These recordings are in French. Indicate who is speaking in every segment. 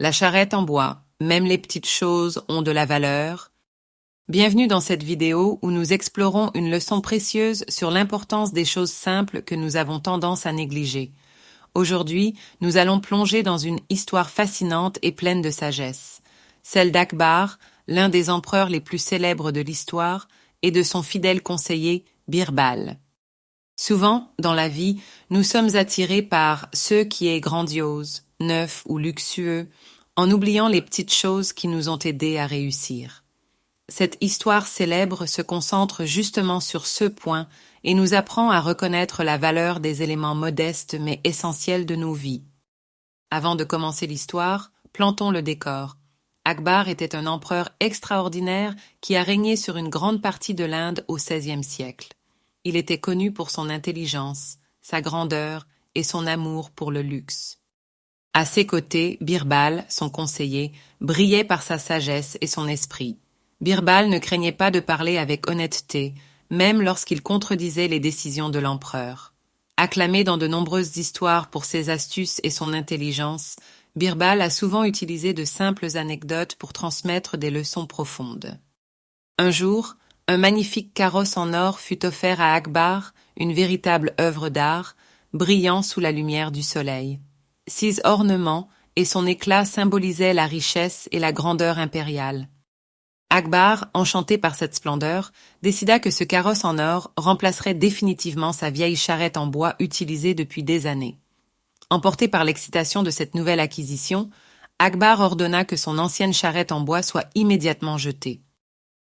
Speaker 1: La charrette en bois, même les petites choses ont de la valeur. Bienvenue dans cette vidéo où nous explorons une leçon précieuse sur l'importance des choses simples que nous avons tendance à négliger. Aujourd'hui, nous allons plonger dans une histoire fascinante et pleine de sagesse, celle d'Akbar, l'un des empereurs les plus célèbres de l'histoire, et de son fidèle conseiller, Birbal. Souvent, dans la vie, nous sommes attirés par ce qui est grandiose, neuf ou luxueux, en oubliant les petites choses qui nous ont aidés à réussir. Cette histoire célèbre se concentre justement sur ce point et nous apprend à reconnaître la valeur des éléments modestes mais essentiels de nos vies. Avant de commencer l'histoire, plantons le décor. Akbar était un empereur extraordinaire qui a régné sur une grande partie de l'Inde au XVIe siècle. Il était connu pour son intelligence, sa grandeur et son amour pour le luxe. À ses côtés, Birbal, son conseiller, brillait par sa sagesse et son esprit. Birbal ne craignait pas de parler avec honnêteté, même lorsqu'il contredisait les décisions de l'empereur. Acclamé dans de nombreuses histoires pour ses astuces et son intelligence, Birbal a souvent utilisé de simples anecdotes pour transmettre des leçons profondes. Un jour, un magnifique carrosse en or fut offert à Akbar, une véritable œuvre d'art, brillant sous la lumière du soleil. Ses ornements et son éclat symbolisaient la richesse et la grandeur impériale. Akbar, enchanté par cette splendeur, décida que ce carrosse en or remplacerait définitivement sa vieille charrette en bois utilisée depuis des années. Emporté par l'excitation de cette nouvelle acquisition, Akbar ordonna que son ancienne charrette en bois soit immédiatement jetée.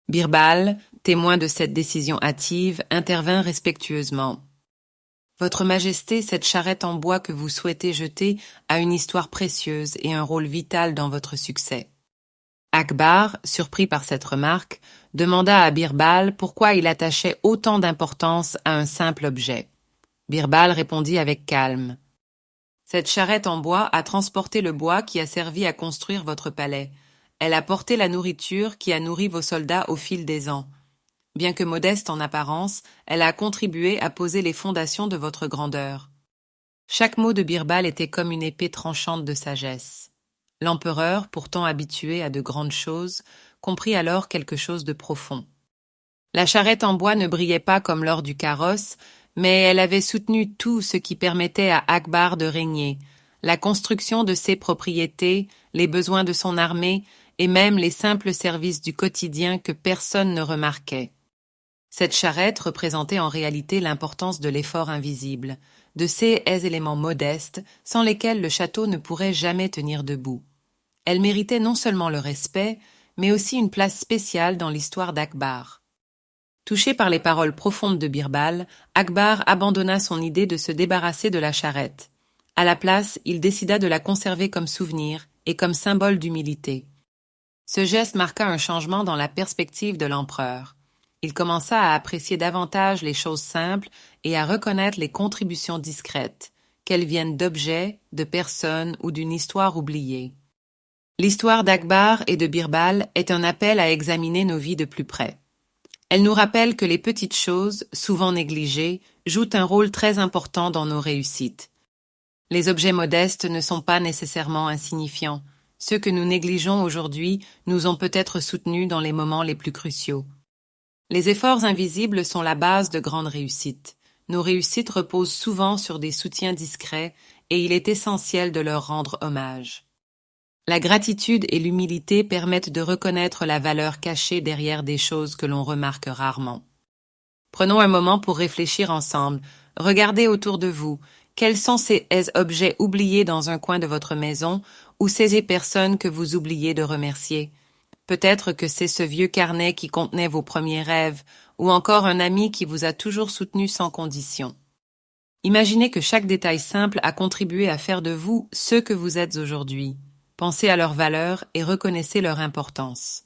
Speaker 1: Birbal, témoin de cette décision hâtive, intervint respectueusement. « Votre Majesté, cette charrette en bois que vous souhaitez jeter a une histoire précieuse et un rôle vital dans votre succès. » Akbar, surpris par cette remarque, demanda à Birbal pourquoi il attachait autant d'importance à un simple objet. Birbal répondit avec calme. « Cette charrette en bois a transporté le bois qui a servi à construire votre palais. Elle a porté la nourriture qui a nourri vos soldats au fil des ans. Bien que modeste en apparence, elle a contribué à poser les fondations de votre grandeur. » Chaque mot de Birbal était comme une épée tranchante de sagesse. L'empereur, pourtant habitué à de grandes choses, comprit alors quelque chose de profond. La charrette en bois ne brillait pas comme l'or du carrosse, mais elle avait soutenu tout ce qui permettait à Akbar de régner, la construction de ses propriétés, les besoins de son armée et même les simples services du quotidien que personne ne remarquait. Cette charrette représentait en réalité l'importance de l'effort invisible, de ces éléments modestes sans lesquels le château ne pourrait jamais tenir debout. Elle méritait non seulement le respect, mais aussi une place spéciale dans l'histoire d'Akbar. Touché par les paroles profondes de Birbal, Akbar abandonna son idée de se débarrasser de la charrette. À la place, il décida de la conserver comme souvenir et comme symbole d'humilité. Ce geste marqua un changement dans la perspective de l'empereur. Il commença à apprécier davantage les choses simples et à reconnaître les contributions discrètes, qu'elles viennent d'objets, de personnes ou d'une histoire oubliée. L'histoire d'Akbar et de Birbal est un appel à examiner nos vies de plus près. Elle nous rappelle que les petites choses, souvent négligées, jouent un rôle très important dans nos réussites. Les objets modestes ne sont pas nécessairement insignifiants. Ceux que nous négligeons aujourd'hui nous ont peut-être soutenus dans les moments les plus cruciaux. Les efforts invisibles sont la base de grandes réussites. Nos réussites reposent souvent sur des soutiens discrets et il est essentiel de leur rendre hommage. La gratitude et l'humilité permettent de reconnaître la valeur cachée derrière des choses que l'on remarque rarement. Prenons un moment pour réfléchir ensemble. Regardez autour de vous. Quels sont ces objets oubliés dans un coin de votre maison ou ces personnes que vous oubliez de remercier? Peut-être que c'est ce vieux carnet qui contenait vos premiers rêves ou encore un ami qui vous a toujours soutenu sans condition. Imaginez que chaque détail simple a contribué à faire de vous ce que vous êtes aujourd'hui. Pensez à leurs valeurs et reconnaissez leur importance.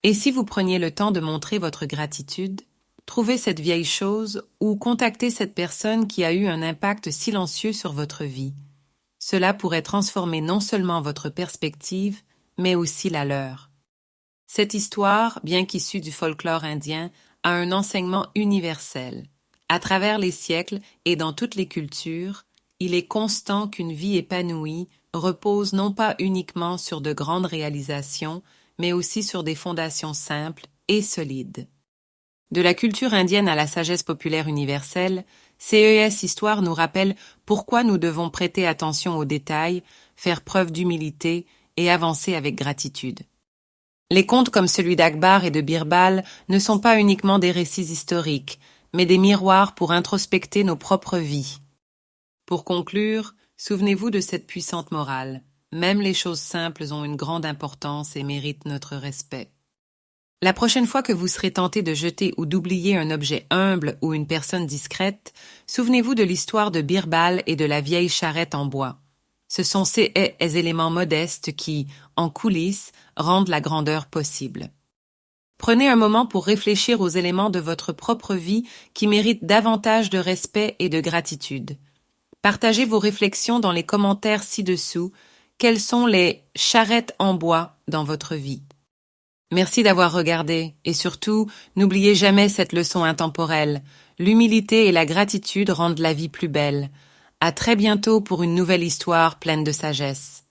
Speaker 1: Et si vous preniez le temps de montrer votre gratitude, trouvez cette vieille chose ou contactez cette personne qui a eu un impact silencieux sur votre vie. Cela pourrait transformer non seulement votre perspective, mais aussi la leur. Cette histoire, bien qu'issue du folklore indien, a un enseignement universel. À travers les siècles et dans toutes les cultures, il est constant qu'une vie épanouie, repose non pas uniquement sur de grandes réalisations, mais aussi sur des fondations simples et solides. De la culture indienne à la sagesse populaire universelle, CES Histoire nous rappelle pourquoi nous devons prêter attention aux détails, faire preuve d'humilité et avancer avec gratitude. Les contes comme celui d'Akbar et de Birbal ne sont pas uniquement des récits historiques, mais des miroirs pour introspecter nos propres vies. Pour conclure, souvenez-vous de cette puissante morale. Même les choses simples ont une grande importance et méritent notre respect. La prochaine fois que vous serez tenté de jeter ou d'oublier un objet humble ou une personne discrète, souvenez-vous de l'histoire de Birbal et de la vieille charrette en bois. Ce sont ces éléments modestes qui, en coulisses, rendent la grandeur possible. Prenez un moment pour réfléchir aux éléments de votre propre vie qui méritent davantage de respect et de gratitude. Partagez vos réflexions dans les commentaires ci-dessous. Quelles sont les charrettes en bois dans votre vie? Merci d'avoir regardé et surtout, n'oubliez jamais cette leçon intemporelle. L'humilité et la gratitude rendent la vie plus belle. À très bientôt pour une nouvelle histoire pleine de sagesse.